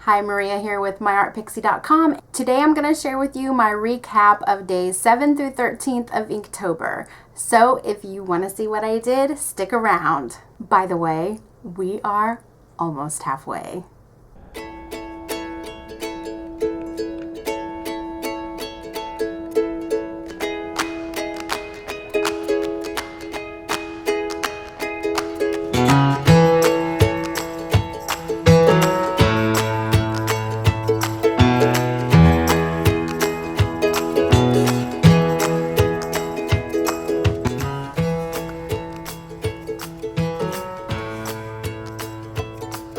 Hi, Maria here with myartpixie.com. Today I'm going to share with you my recap of days 7 through 13th of Inktober. So if you want to see what I did, stick around. By the way, we are almost halfway.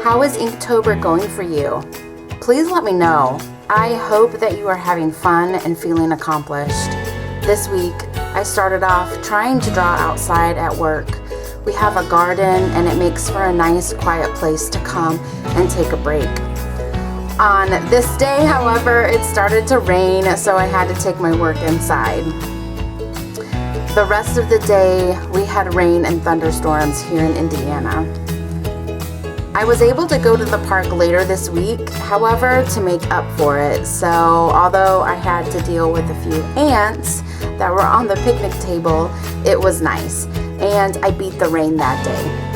How is Inktober going for you? Please let me know. I hope that you are having fun and feeling accomplished. This week, I started off trying to draw outside at work. We have a garden and it makes for a nice quiet place to come and take a break. On this day, however, it started to rain, so I had to take my work inside. The rest of the day, we had rain and thunderstorms here in Indiana. I was able to go to the park later this week, however, to make up for it. So although I had to deal with a few ants that were on the picnic table, it was nice. And I beat the rain that day.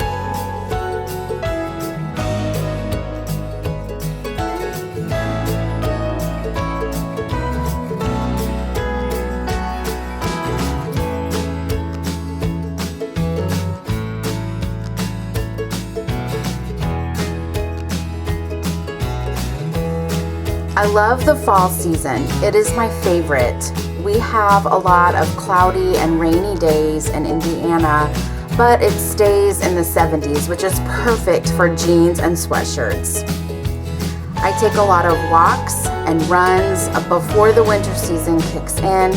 I love the fall season. It is my favorite. We have a lot of cloudy and rainy days in Indiana, but it stays in the 70s, which is perfect for jeans and sweatshirts. I take a lot of walks and runs before the winter season kicks in.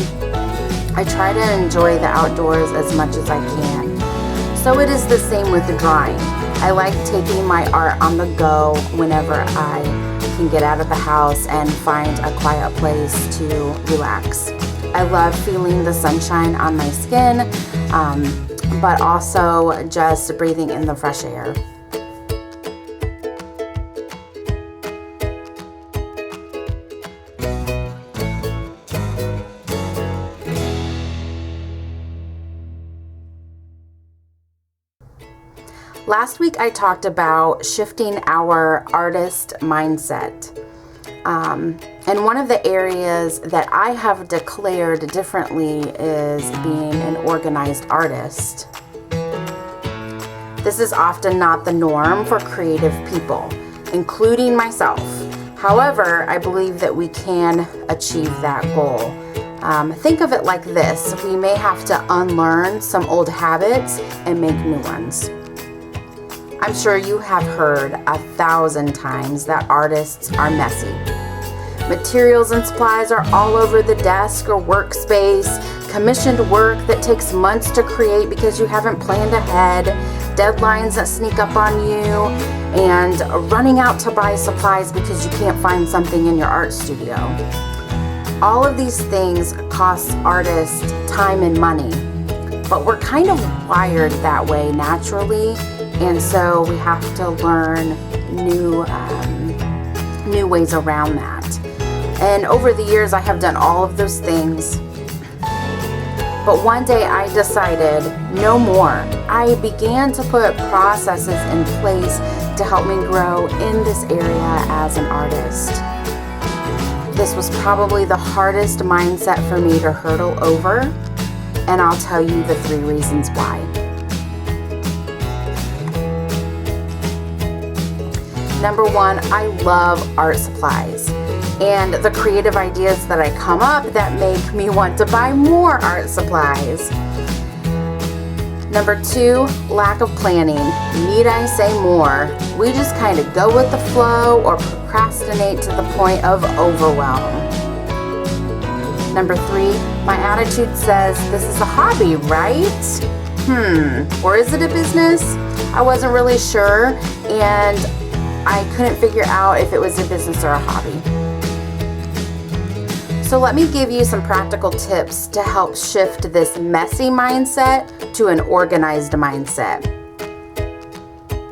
I try to enjoy the outdoors as much as I can. So it is the same with the drawing. I like taking my art on the go whenever I can get out of the house and find a quiet place to relax. I love feeling the sunshine on my skin, but also just breathing in the fresh air. Last week I talked about shifting our artist mindset. And one of the areas that I have declared differently is being an organized artist. This is often not the norm for creative people, including myself. However, I believe that we can achieve that goal. Think of it like this: we may have to unlearn some old habits and make new ones. I'm sure you have heard 1,000 times that artists are messy. Materials and supplies are all over the desk or workspace, commissioned work that takes months to create because you haven't planned ahead, deadlines that sneak up on you, and running out to buy supplies because you can't find something in your art studio. All of these things cost artists time and money, but we're kind of wired that way naturally. And so we have to learn new ways around that. And over the years, I have done all of those things. But one day I decided no more. I began to put processes in place to help me grow in this area as an artist. This was probably the hardest mindset for me to hurdle over, and I'll tell you the 3 reasons why. Number 1, I love art supplies and the creative ideas that I come up that make me want to buy more art supplies. Number 2, lack of planning. Need I say more? We just kind of go with the flow or procrastinate to the point of overwhelm. Number 3, my attitude says this is a hobby, right? Or is it a business? I wasn't really sure, and I couldn't figure out if it was a business or a hobby. So let me give you some practical tips to help shift this messy mindset to an organized mindset.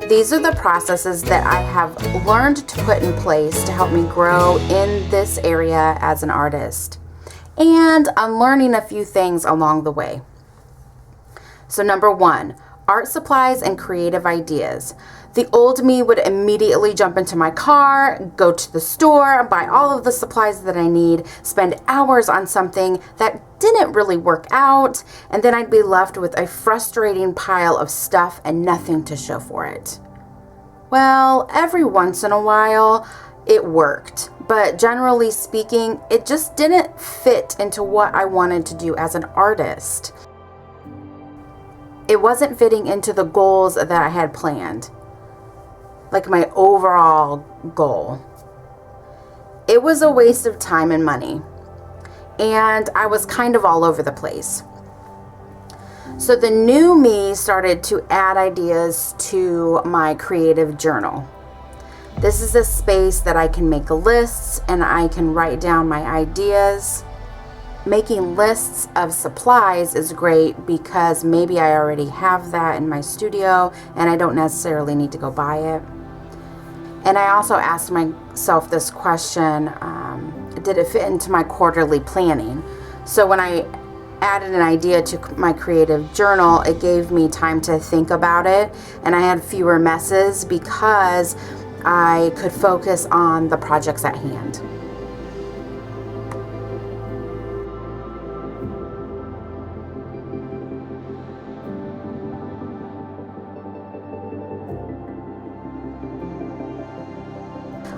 These are the processes that I have learned to put in place to help me grow in this area as an artist. And I'm learning a few things along the way. So number 1, art supplies and creative ideas. The old me would immediately jump into my car, go to the store, buy all of the supplies that I need, spend hours on something that didn't really work out, and then I'd be left with a frustrating pile of stuff and nothing to show for it. Well, every once in a while, it worked, but generally speaking, it just didn't fit into what I wanted to do as an artist. It wasn't fitting into the goals that I had planned, like my overall goal. It was a waste of time and money, and I was kind of all over the place. So the new me started to add ideas to my creative journal. This is a space that I can make lists and I can write down my ideas. Making lists of supplies is great because maybe I already have that in my studio and I don't necessarily need to go buy it. And I also asked myself this question, did it fit into my quarterly planning? So when I added an idea to my creative journal, it gave me time to think about it, and I had fewer messes because I could focus on the projects at hand.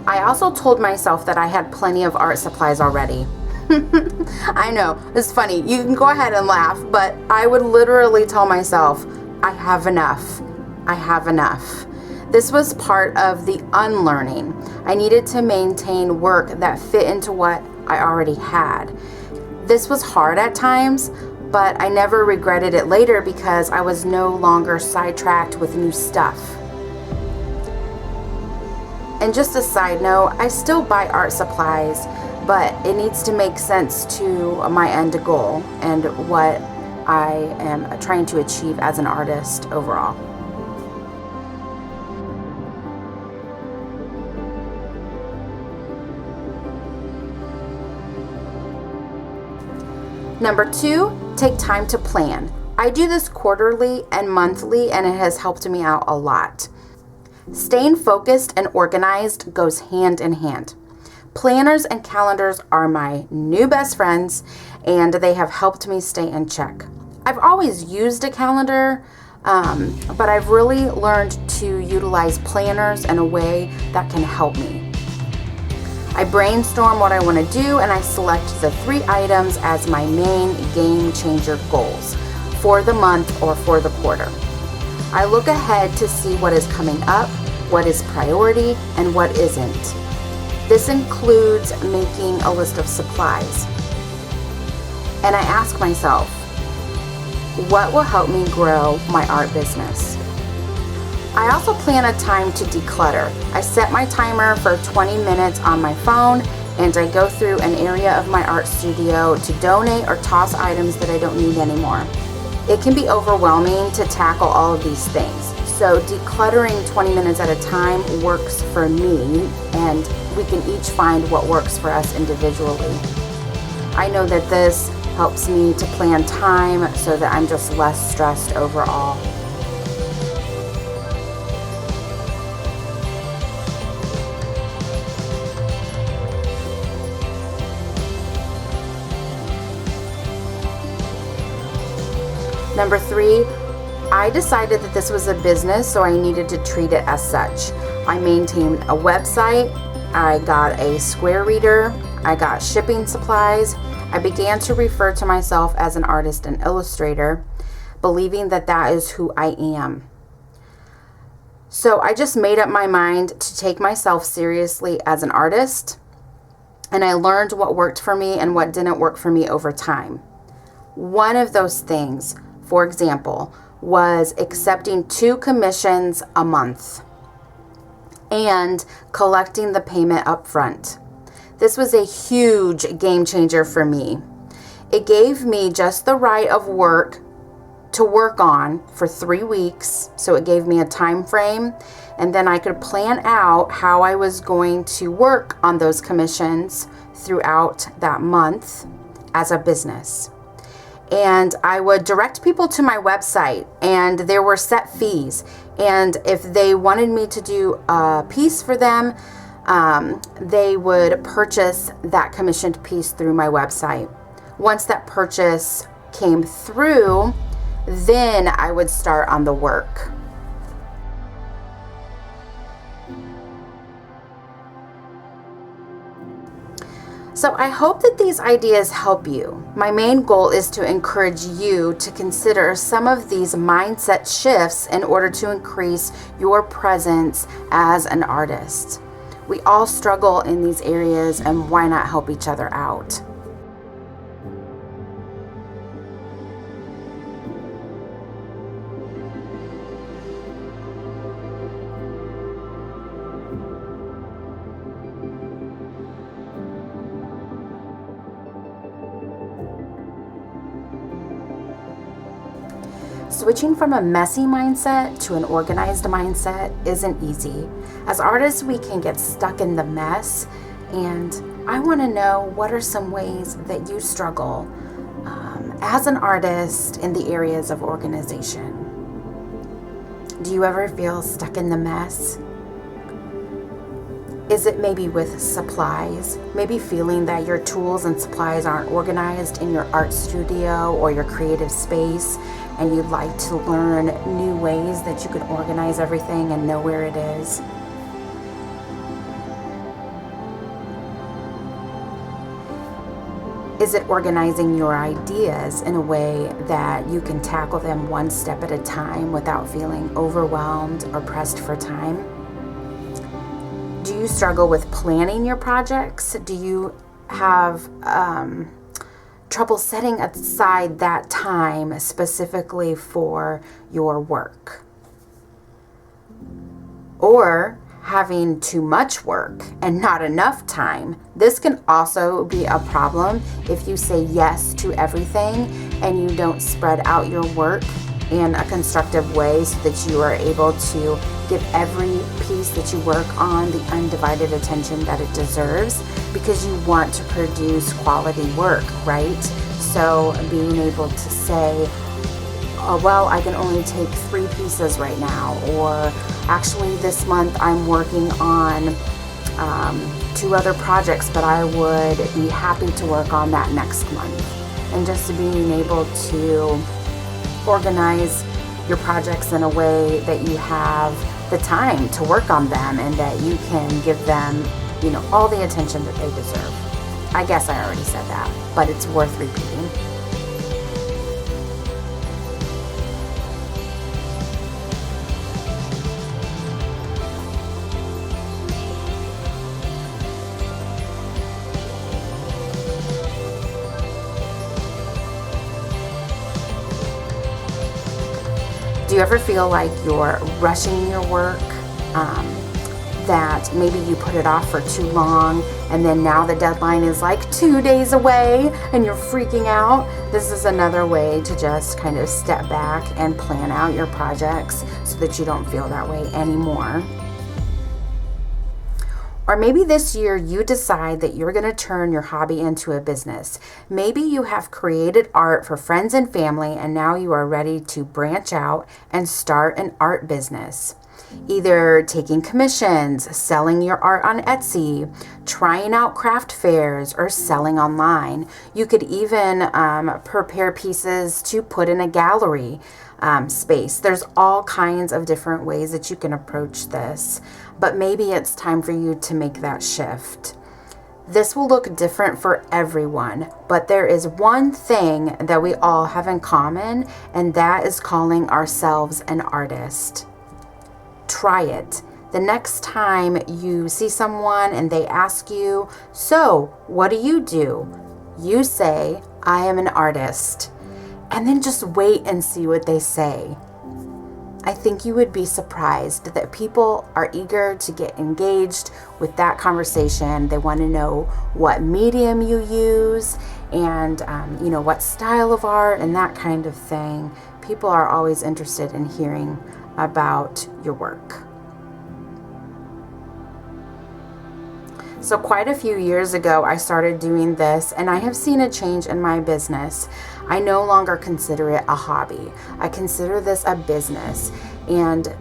I also told myself that I had plenty of art supplies already. I know, it's funny. You can go ahead and laugh, but I would literally tell myself, I have enough. I have enough. This was part of the unlearning. I needed to maintain work that fit into what I already had. This was hard at times, but I never regretted it later because I was no longer sidetracked with new stuff. And just a side note, I still buy art supplies, but it needs to make sense to my end goal and what I am trying to achieve as an artist overall. Number 2, take time to plan. I do this quarterly and monthly, and it has helped me out a lot. Staying focused and organized goes hand in hand. Planners and calendars are my new best friends, and they have helped me stay in check. I've always used a calendar, but I've really learned to utilize planners in a way that can help me. I brainstorm what I want to do, and I select the 3 items as my main game changer goals for the month or for the quarter. I look ahead to see what is coming up, what is priority, and what isn't. This includes making a list of supplies. And I ask myself, what will help me grow my art business? I also plan a time to declutter. I set my timer for 20 minutes on my phone, and I go through an area of my art studio to donate or toss items that I don't need anymore. It can be overwhelming to tackle all of these things. So decluttering 20 minutes at a time works for me, and we can each find what works for us individually. I know that this helps me to plan time so that I'm just less stressed overall. Number 3, I decided that this was a business, so I needed to treat it as such. I maintained a website, I got a square reader, I got shipping supplies. I began to refer to myself as an artist and illustrator, believing that that is who I am. So I just made up my mind to take myself seriously as an artist, and I learned what worked for me and what didn't work for me over time. One of those things, for example, was accepting 2 commissions a month and collecting the payment up front. This was a huge game changer for me. It gave me just the right of work to work on for 3 weeks. So it gave me a time frame, and then I could plan out how I was going to work on those commissions throughout that month as a business. And I would direct people to my website, and there were set fees. And if they wanted me to do a piece for them, they would purchase that commissioned piece through my website. Once that purchase came through, then I would start on the work. So I hope that these ideas help you. My main goal is to encourage you to consider some of these mindset shifts in order to increase your presence as an artist. We all struggle in these areas, and why not help each other out? Switching from a messy mindset to an organized mindset isn't easy. As artists, we can get stuck in the mess, and I want to know, what are some ways that you struggle as an artist in the areas of organization? Do you ever feel stuck in the mess? Is it maybe with supplies? Maybe feeling that your tools and supplies aren't organized in your art studio or your creative space, and you'd like to learn new ways that you can organize everything and know where it is? Is it organizing your ideas in a way that you can tackle them one step at a time without feeling overwhelmed or pressed for time? Do you struggle with planning your projects? Do you have trouble setting aside that time specifically for your work? Or having too much work and not enough time? This can also be a problem if you say yes to everything and you don't spread out your work in a constructive way so that you are able to give every piece that you work on the undivided attention that it deserves, because you want to produce quality work, right? So being able to say, oh, well, I can only take 3 pieces right now, or actually this month I'm working on 2 other projects, but I would be happy to work on that next month. And just being able to organize your projects in a way that you have the time to work on them and that you can give them, all the attention that they deserve. I guess I already said that, but it's worth repeating. Do you ever feel like you're rushing your work, that maybe you put it off for too long, and then now the deadline is like 2 days away and you're freaking out? This is another way to just kind of step back and plan out your projects so that you don't feel that way anymore. Or maybe this year you decide that you're going to turn your hobby into a business. Maybe you have created art for friends and family, and now you are ready to branch out and start an art business. Either taking commissions, selling your art on Etsy, trying out craft fairs, or selling online. You could even prepare pieces to put in a gallery space. There's all kinds of different ways that you can approach this, but maybe it's time for you to make that shift. This will look different for everyone, but there is one thing that we all have in common, and that is calling ourselves an artist. Try it. The next time you see someone and they ask you, "So, what do?" You say, "I am an artist." And then just wait and see what they say. I think you would be surprised that people are eager to get engaged with that conversation. They want to know what medium you use and, what style of art and that kind of thing. people are always interested in hearing about your work. So quite a few years ago, I started doing this, and I have seen a change in my business. I no longer consider it a hobby. I consider this a business. And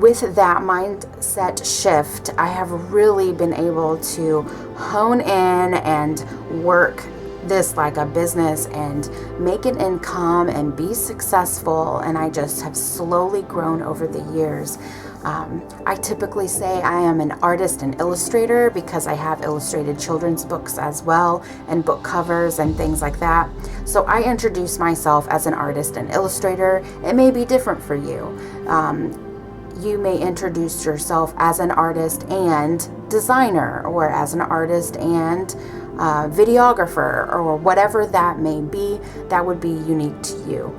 with that mindset shift, I have really been able to hone in and work this like a business and make an income and be successful. And I just have slowly grown over the years. I typically say I am an artist and illustrator because I have illustrated children's books as well, and book covers and things like that. So I introduce myself as an artist and illustrator. It may be different for you. You may introduce yourself as an artist and designer, or as an artist and videographer, or whatever that may be. That would be unique to you.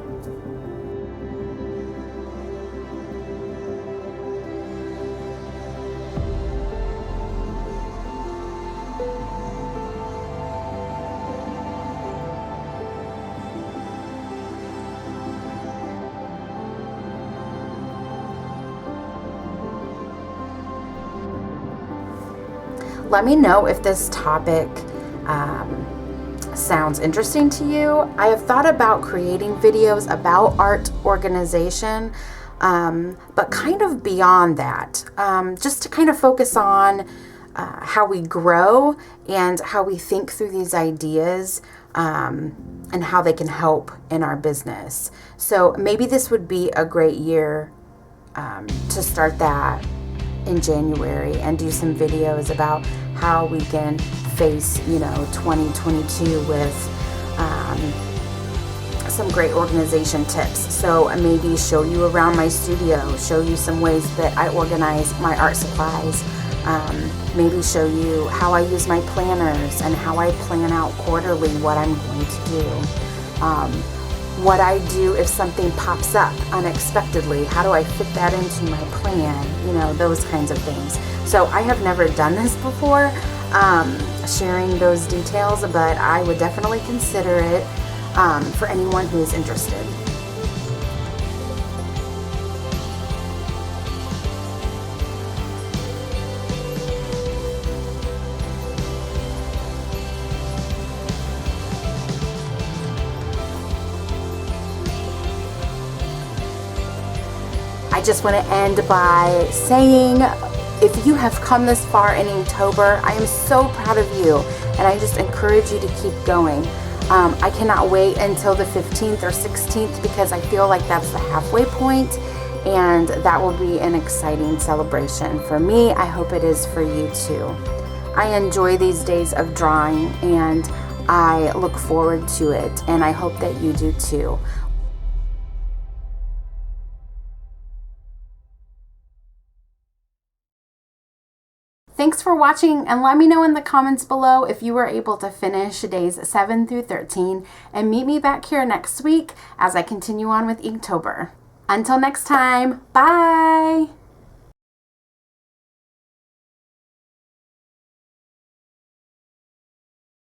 Let me know if this topic sounds interesting to you. I have thought about creating videos about art organization, but kind of beyond that, just to kind of focus on how we grow and how we think through these ideas, and how they can help in our business. So maybe this would be a great year to start that in January and do some videos about how we can face 2022 with some great organization tips. So maybe show you around my studio, show you some ways that I organize my art supplies, maybe show you how I use my planners and how I plan out quarterly what I'm going to do. What I do if something pops up unexpectedly, how do I fit that into my plan, those kinds of things. So I have never done this before, sharing those details, but I would definitely consider it for anyone who is interested. I just want to end by saying, if you have come this far in Inktober, I am so proud of you, and I just encourage you to keep going. I cannot wait until the 15th or 16th because I feel like that's the halfway point, and that will be an exciting celebration for me. I hope it is for you too. I enjoy these days of drawing, and I look forward to it, and I hope that you do too. Thanks for watching, and let me know in the comments below if you were able to finish days 7 through 13, and meet me back here next week as I continue on with Inktober. Until next time, bye!